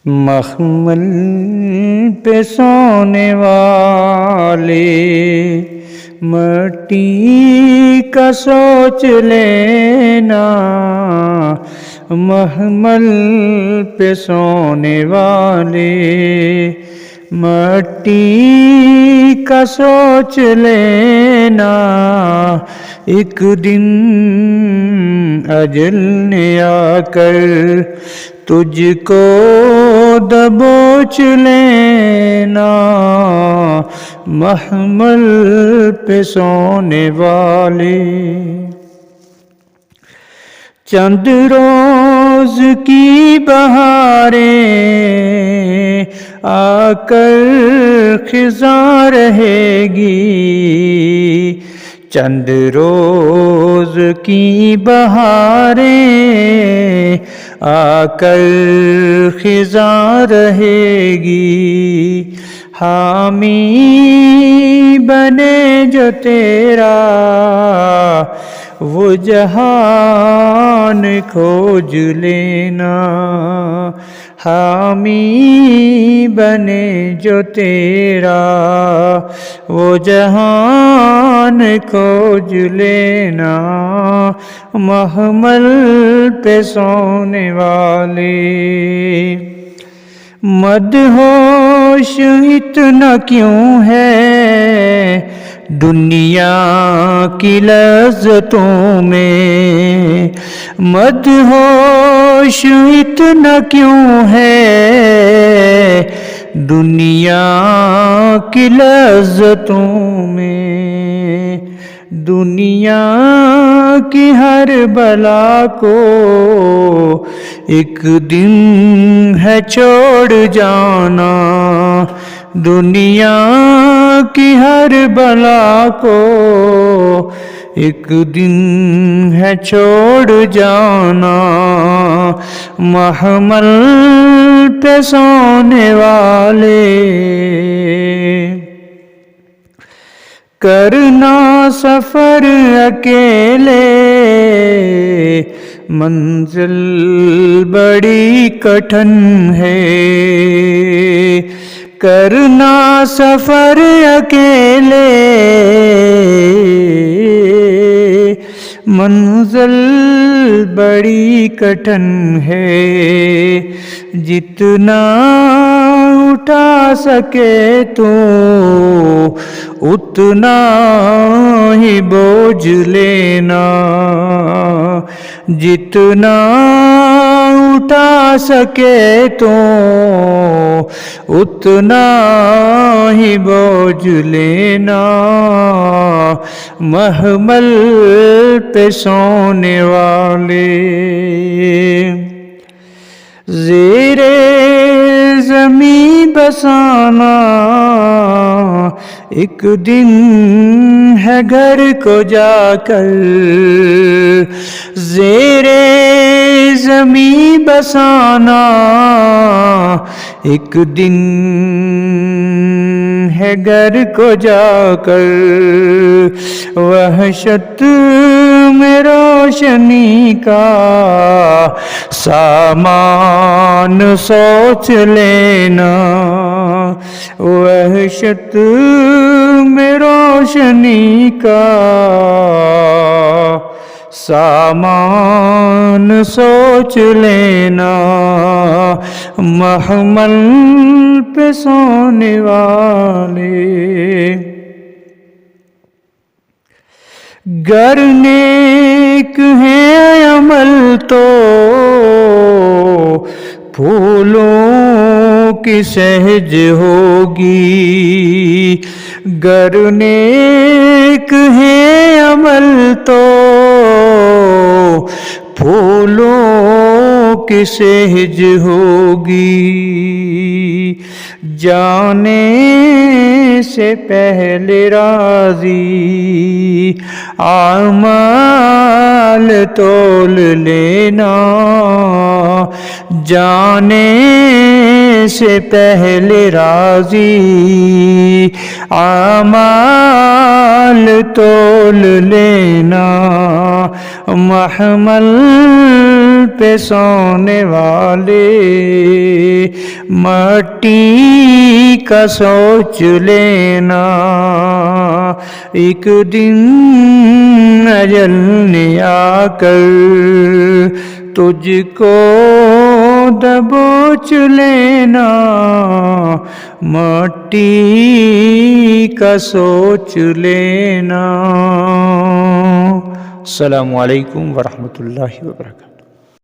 مخمل پہ سونے والے مٹی کا سوچ لینا، محمل پہ سونے والے مٹی کا سوچ لینا، ایک دن اجل نے آ کر تجھ کو دبوچ لینا، محمل پہ سونے والے۔ چند روز کی بہاریں آ کر خزاں رہے گی، چند روز کی بہاریں آ کر خزاں رہے گی، حامی بنے جو تیرا وہ جہان کھوج لینا، حامی بنے جو تیرا وہ جہان کھوج لینا، محمل پہ سونے والے۔ مدہوش اتنا کیوں ہے دنیا کی لذتوں میں، مدہوش اتنا کیوں ہے دنیا کی لذتوں میں، دنیا کی ہر بلا کو ایک دن ہے چھوڑ جانا، دنیا کی ہر بلا کو ایک دن ہے چھوڑ جانا، محمل پہ سونے والے۔ کرنا سفر اکیلے منزل بڑی کٹھن ہے، کرنا سفر اکیلے منزل بڑی کٹھن ہے، جتنا اٹھا سکے تو اتنا ہی بوجھ لینا، جتنا اٹھا سکے تو اتنا ہی بوجھ لینا، محمل پہ سونے والے۔ زیر زمیں بسانا ایک دن ہے گھر کو جا کر، زیر زمیں بسانا ایک دن ہے گھر کو جا کر، وحشت میں روشنی کا سامان سوچ لینا، وحشت میں روشنی کا سامان سوچ لینا، محمل پہ سونے والے۔ گر نیک ہے عمل تو پھولوں کی سہج ہوگی، گر نیک ہے عمل تو پھولوں کی سہج ہوگی، جانے سے پہلے راضی اعمال تول لینا، جانے سے پہلے راضی، اعمال تول لینا، محمل پہ سونے والے، مٹی کا سوچ لینا، ایک دن اجل نے آ کر تجھ کو دبوچ لینا، مٹی کا سوچ لینا۔ السلام علیکم ورحمۃ اللہ وبرکاتہ۔